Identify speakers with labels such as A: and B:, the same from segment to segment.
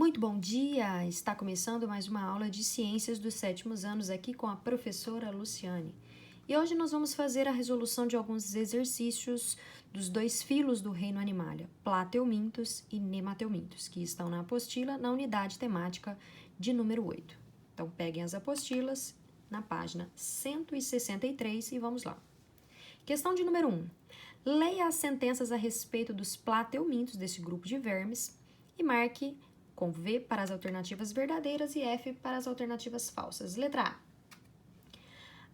A: Muito bom dia! Está começando mais uma aula de Ciências dos Sétimos Anos aqui com a professora Luciane. E hoje nós vamos fazer a resolução de alguns exercícios dos dois filos do reino animalia, plateumintos e nemateumintos, que estão na apostila na unidade temática de número 8. Então, peguem as apostilas na página 163 e vamos lá. Questão de número 1. Leia as sentenças a respeito dos plateumintos desse grupo de vermes e marque com V para as alternativas verdadeiras e F para as alternativas falsas. Letra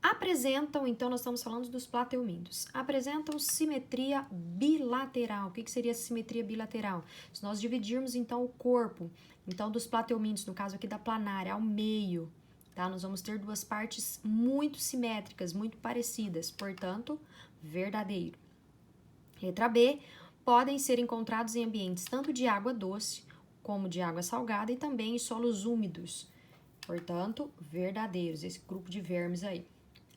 A: A. Apresentam, então nós estamos falando dos plateumintos, apresentam simetria bilateral. O que seria simetria bilateral? Se nós dividirmos então o corpo, então dos plateumintos, no caso aqui da planária, ao meio, tá? Nós vamos ter duas partes muito simétricas, muito parecidas, portanto, verdadeiro. Letra B. Podem ser encontrados em ambientes tanto de água doce como de água salgada e também em solos úmidos. Portanto, verdadeiros, esse grupo de vermes aí.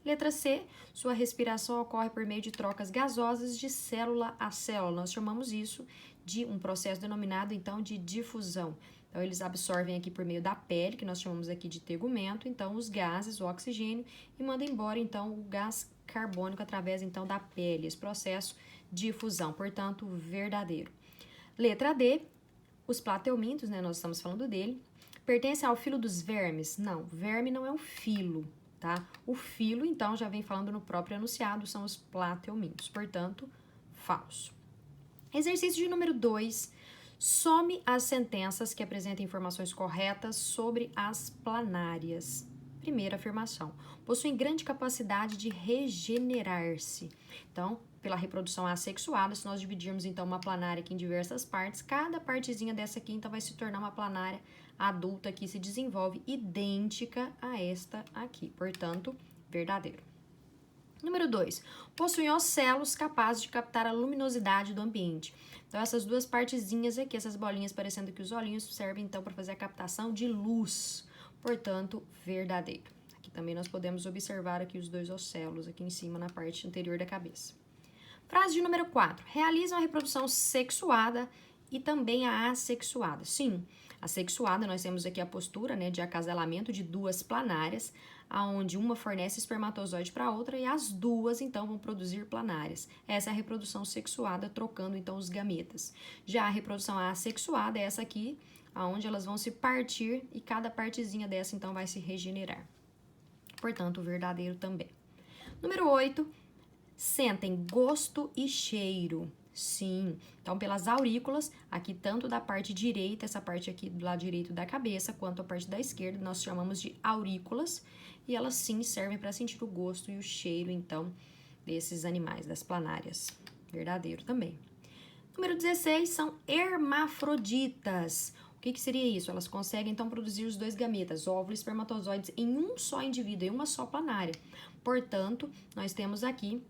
A: Letra C, sua respiração ocorre por meio de trocas gasosas de célula a célula. Nós chamamos isso de um processo denominado, então, de difusão. Então, eles absorvem aqui por meio da pele, que nós chamamos aqui de tegumento, então, os gases, o oxigênio, e mandam embora, então, o gás carbônico através, então, da pele. Esse processo de difusão, portanto, verdadeiro. Letra D, os plateumintos, né, nós estamos falando dele, pertencem ao filo dos vermes? Não, verme não é um filo, tá? O filo, então, já vem falando no próprio enunciado, são os plateumintos, portanto, falso. Exercício de número 2, some as sentenças que apresentam informações corretas sobre as planárias. Primeira afirmação, possuem grande capacidade de regenerar-se. Então, pela reprodução assexuada, se nós dividirmos então uma planária aqui em diversas partes, cada partezinha dessa aqui então vai se tornar uma planária adulta que se desenvolve idêntica a esta aqui, portanto, verdadeiro. Número 2, possuem ocelos capazes de captar a luminosidade do ambiente. Então, essas duas partezinhas aqui, essas bolinhas parecendo que os olhinhos, servem então para fazer a captação de luz, portanto, verdadeiro. Aqui também nós podemos observar aqui os dois ocelos aqui em cima na parte anterior da cabeça. Frase de número 4. Realizam a reprodução sexuada e também a assexuada. Sim, a sexuada, nós temos aqui a postura, né, de acasalamento de duas planárias, aonde uma fornece espermatozoide para a outra e as duas, então, vão produzir planárias. Essa é a reprodução sexuada, trocando, então, os gametas. Já a reprodução assexuada é essa aqui, aonde elas vão se partir e cada partezinha dessa, então, vai se regenerar. Portanto, verdadeiro também. Número 8. Sentem gosto e cheiro. Sim, então pelas aurículas, aqui tanto da parte direita, essa parte aqui do lado direito da cabeça, quanto a parte da esquerda, nós chamamos de aurículas, e elas sim servem para sentir o gosto e o cheiro, então, desses animais, das planárias. Verdadeiro também. Número 16, são hermafroditas. O que seria isso? Elas conseguem, então, produzir os dois gametas, óvulos e espermatozoides, em um só indivíduo, em uma só planária. Portanto, nós temos aqui,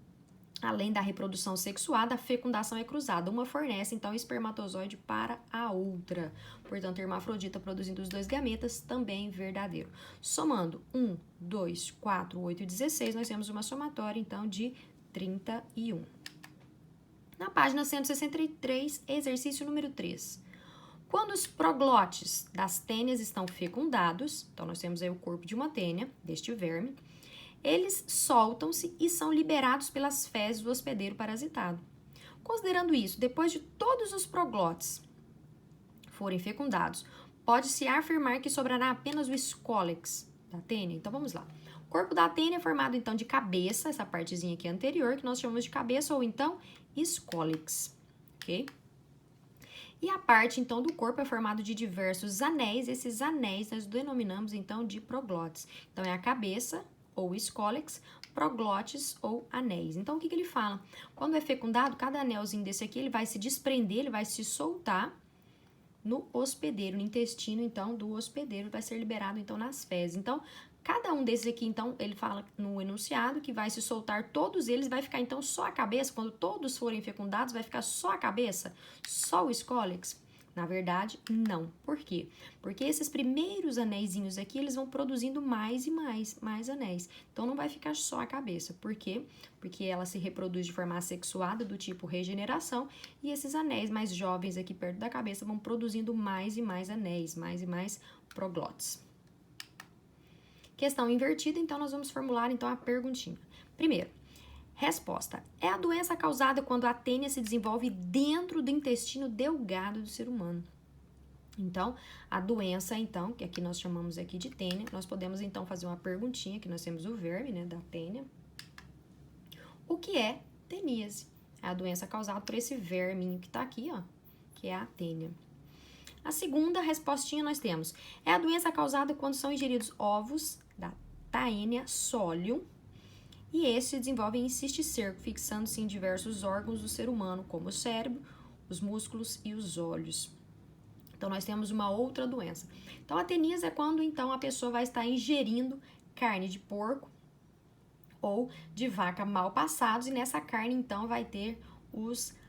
A: além da reprodução sexuada, a fecundação é cruzada. Uma fornece, então, espermatozoide para a outra. Portanto, hermafrodita produzindo os dois gametas, também verdadeiro. Somando 1, 2, 4, 8 e 16, nós temos uma somatória, então, de 31. Na página 163, exercício número 3. Quando os proglotes das tênias estão fecundados, então, nós temos aí o corpo de uma tênia, deste verme, eles soltam-se e são liberados pelas fezes do hospedeiro parasitado. Considerando isso, depois de todos os proglotes forem fecundados, pode-se afirmar que sobrará apenas o escólex da tênia. Então, vamos lá. O corpo da tênia é formado, então, de cabeça, essa partezinha aqui anterior, que nós chamamos de cabeça, ou então, escólex, ok? E a parte, então, do corpo é formado de diversos anéis. Esses anéis nós denominamos, então, de proglotes. Então, é a cabeça, ou escólex, proglotes ou anéis. Então, o que ele fala? Quando é fecundado, cada anelzinho desse aqui, ele vai se desprender, ele vai se soltar no hospedeiro, no intestino, então, do hospedeiro, vai ser liberado, então, nas fezes. Então, cada um desses aqui, então, ele fala no enunciado que vai se soltar todos eles, vai ficar, então, só a cabeça. Quando todos forem fecundados, vai ficar só a cabeça, só o escólex. Na verdade, não. Por quê? Porque esses primeiros anéisinhos aqui, eles vão produzindo mais e mais anéis. Então, não vai ficar só a cabeça. Por quê? Porque ela se reproduz de forma assexuada, do tipo regeneração, e esses anéis mais jovens aqui perto da cabeça vão produzindo mais e mais anéis, mais e mais proglotes. Questão invertida, então nós vamos formular então a perguntinha. Primeiro, resposta. É a doença causada quando a tênia se desenvolve dentro do intestino delgado do ser humano. Então, a doença, então, que aqui nós chamamos aqui de tênia, nós podemos então fazer uma perguntinha, que nós temos o verme, né, da tênia. O que é teníase? É a doença causada por esse verminho que tá aqui, ó, que é a tênia. A segunda respostinha nós temos. É a doença causada quando são ingeridos ovos da Taenia solium, e esse se desenvolve em cisticerco, fixando-se em diversos órgãos do ser humano, como o cérebro, os músculos e os olhos. Então, nós temos uma outra doença. Então, a teníase é quando, então, a pessoa vai estar ingerindo carne de porco ou de vaca mal passados, e nessa carne, então, vai ter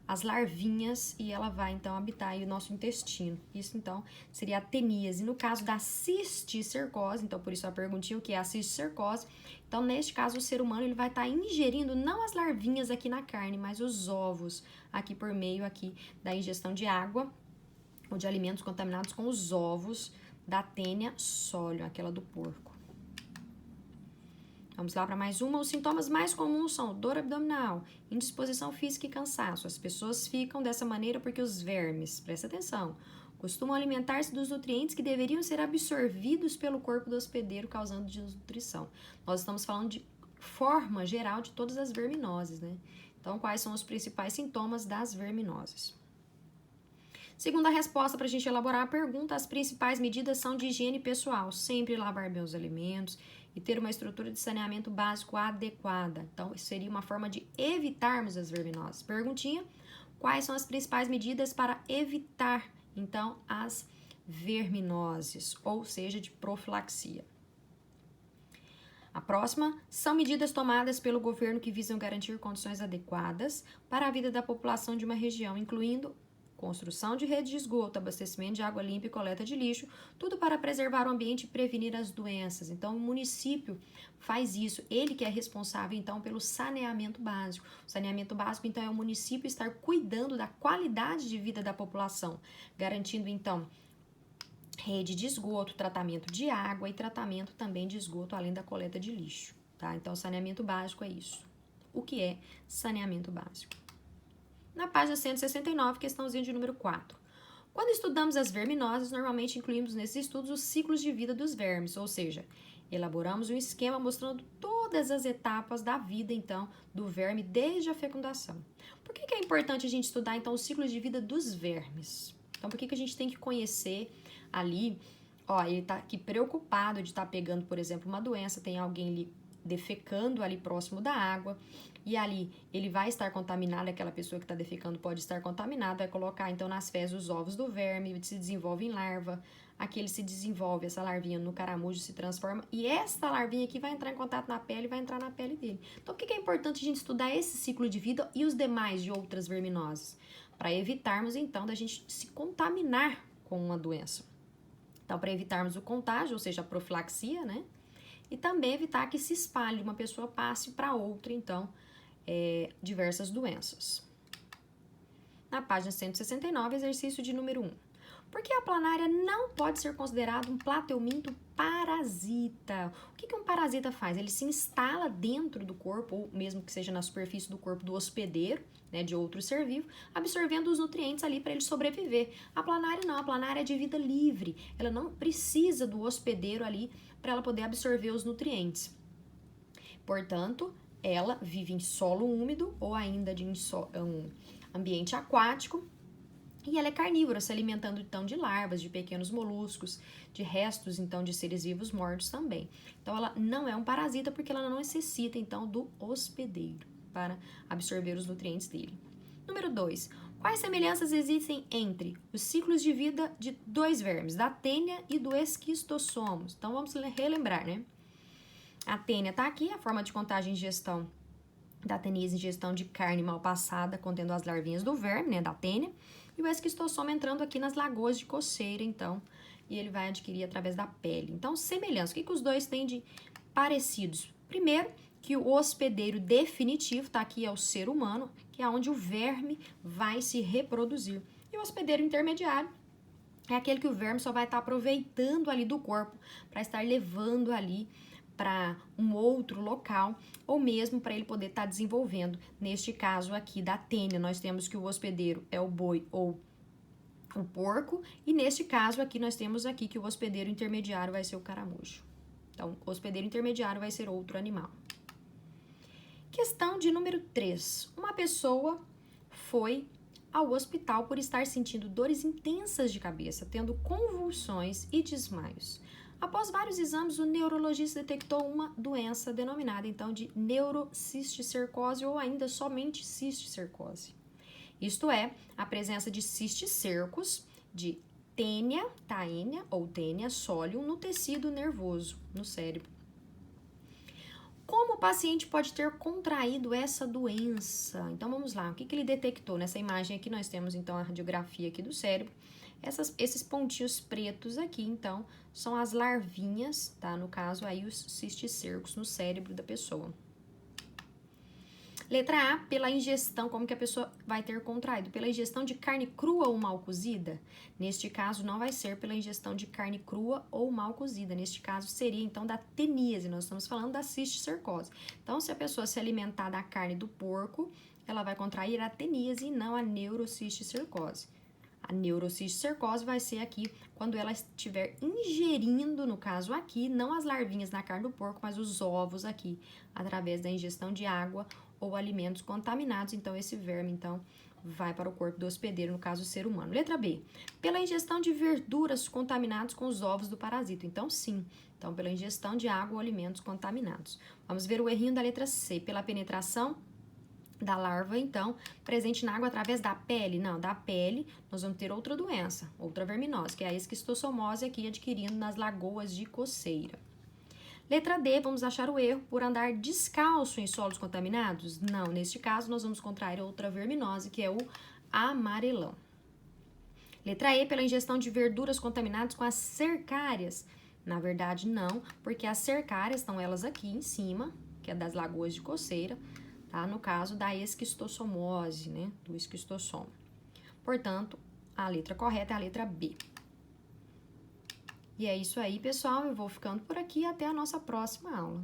A: as larvinhas e ela vai, então, habitar aí o nosso intestino. Isso, então, seria a teníase. No caso da cisticercose, então, por isso a perguntinha, o que é a cisticercose? Então, neste caso, o ser humano ele vai estar ingerindo não as larvinhas aqui na carne, mas os ovos aqui por meio aqui da ingestão de água ou de alimentos contaminados com os ovos da Taenia solium, aquela do porco. Vamos lá para mais uma. Os sintomas mais comuns são dor abdominal, indisposição física e cansaço. As pessoas ficam dessa maneira porque os vermes, presta atenção, costumam alimentar-se dos nutrientes que deveriam ser absorvidos pelo corpo do hospedeiro, causando desnutrição. Nós estamos falando de forma geral de todas as verminoses, né? Então, quais são os principais sintomas das verminoses? Segunda resposta para a gente elaborar a pergunta, as principais medidas são de higiene pessoal, sempre lavar bem os alimentos e ter uma estrutura de saneamento básico adequada. Então, isso seria uma forma de evitarmos as verminoses. Perguntinha, quais são as principais medidas para evitar, então, as verminoses, ou seja, de profilaxia? A próxima são medidas tomadas pelo governo que visam garantir condições adequadas para a vida da população de uma região, incluindo construção de rede de esgoto, abastecimento de água limpa e coleta de lixo, tudo para preservar o ambiente e prevenir as doenças. Então, o município faz isso, ele que é responsável, então, pelo saneamento básico. O saneamento básico, então, é o município estar cuidando da qualidade de vida da população, garantindo, então, rede de esgoto, tratamento de água e tratamento também de esgoto, além da coleta de lixo, tá? Então, saneamento básico é isso. O que é saneamento básico? Na página 169, questãozinha de número 4. Quando estudamos as verminoses, normalmente incluímos nesses estudos os ciclos de vida dos vermes, ou seja, elaboramos um esquema mostrando todas as etapas da vida, então, do verme desde a fecundação. Por que é importante a gente estudar, então, os ciclos de vida dos vermes? Então, por que a gente tem que conhecer ali, ó, ele tá aqui preocupado de estar pegando, por exemplo, uma doença, tem alguém ali defecando ali próximo da água, e ali ele vai estar contaminado, aquela pessoa que está defecando pode estar contaminada, vai colocar então nas fezes os ovos do verme, se desenvolve em larva, aqui ele se desenvolve, essa larvinha no caramujo se transforma, e essa larvinha aqui vai entrar em contato na pele e vai entrar na pele dele. Então, por que é importante a gente estudar esse ciclo de vida e os demais de outras verminoses? Para evitarmos então da gente se contaminar com uma doença. Então, para evitarmos o contágio, ou seja, a profilaxia, né? E também evitar que se espalhe, uma pessoa passe para outra, então, diversas doenças. Na página 169, exercício de número 1. Por que a planária não pode ser considerado um plateuminto parasita? O que um parasita faz? Ele se instala dentro do corpo, ou mesmo que seja na superfície do corpo do hospedeiro, né, de outro ser vivo, absorvendo os nutrientes ali para ele sobreviver. A planária não, a planária é de vida livre. Ela não precisa do hospedeiro ali para ela poder absorver os nutrientes. Portanto, ela vive em solo úmido ou ainda de um ambiente aquático, e ela é carnívora, se alimentando então de larvas, de pequenos moluscos, de restos então de seres vivos mortos também. Então ela não é um parasita porque ela não necessita então do hospedeiro para absorver os nutrientes dele. Número 2. Quais semelhanças existem entre os ciclos de vida de dois vermes, da tênia e do esquistossomos? Então vamos relembrar, né? A tênia está aqui, a forma de contagem e ingestão da teníase, ingestão de carne mal passada, contendo as larvinhas do verme, né, da tênia. e o esquistossoma entrando aqui nas lagoas de coceira, então, e ele vai adquirir através da pele. Então, semelhança. O que os dois têm de parecidos? Primeiro, que o hospedeiro definitivo, tá aqui, é o ser humano, que é onde o verme vai se reproduzir. E o hospedeiro intermediário é aquele que o verme só vai estar aproveitando ali do corpo para estar levando ali para um outro local, ou mesmo para ele poder estar desenvolvendo. Neste caso aqui da tênia, nós temos que o hospedeiro é o boi ou o porco, e neste caso aqui nós temos aqui que o hospedeiro intermediário vai ser o caramujo. Então, o hospedeiro intermediário vai ser outro animal. Questão de número 3. Uma pessoa foi ao hospital por estar sentindo dores intensas de cabeça, tendo convulsões e desmaios. Após vários exames, o neurologista detectou uma doença denominada, então, de neurocisticercose ou ainda somente cisticercose. Isto é, a presença de cisticercos, de tênia, taênia ou tênia solium no tecido nervoso, no cérebro. Como o paciente pode ter contraído essa doença? Então, vamos lá. O que ele detectou? Nessa imagem aqui, nós temos, então, a radiografia aqui do cérebro. Esses pontinhos pretos aqui, então, são as larvinhas, tá? No caso, aí, os cisticercos no cérebro da pessoa. Letra A, pela ingestão, como que a pessoa vai ter contraído? Pela ingestão de carne crua ou mal cozida? Neste caso, não vai ser pela ingestão de carne crua ou mal cozida. Neste caso, seria, então, da teníase. Nós estamos falando da cisticercose. Então, se a pessoa se alimentar da carne do porco, ela vai contrair a teníase e não a neurocisticercose. A neurocisticercose vai ser aqui quando ela estiver ingerindo, no caso aqui, não as larvinhas na carne do porco, mas os ovos aqui, através da ingestão de água ou alimentos contaminados. Então, esse verme, então, vai para o corpo do hospedeiro, no caso, o ser humano. Letra B, pela ingestão de verduras contaminadas com os ovos do parasito. Então, sim. Então, pela ingestão de água ou alimentos contaminados. Vamos ver o errinho da letra C, pela penetração da larva, então, presente na água através da pele. Não, da pele, nós vamos ter outra doença, outra verminose, que é a esquistossomose aqui adquirindo nas lagoas de coceira. Letra D, vamos achar o erro por andar descalço em solos contaminados? Não, neste caso, nós vamos contrair outra verminose, que é o amarelão. Letra E, pela ingestão de verduras contaminadas com as cercárias? Na verdade, não, porque as cercárias estão elas aqui em cima, que é das lagoas de coceira, tá? No caso da esquistossomose, né? Do esquistossoma. Portanto, a letra correta é a letra B. E é isso aí, pessoal. Eu vou ficando por aqui. Até a nossa próxima aula.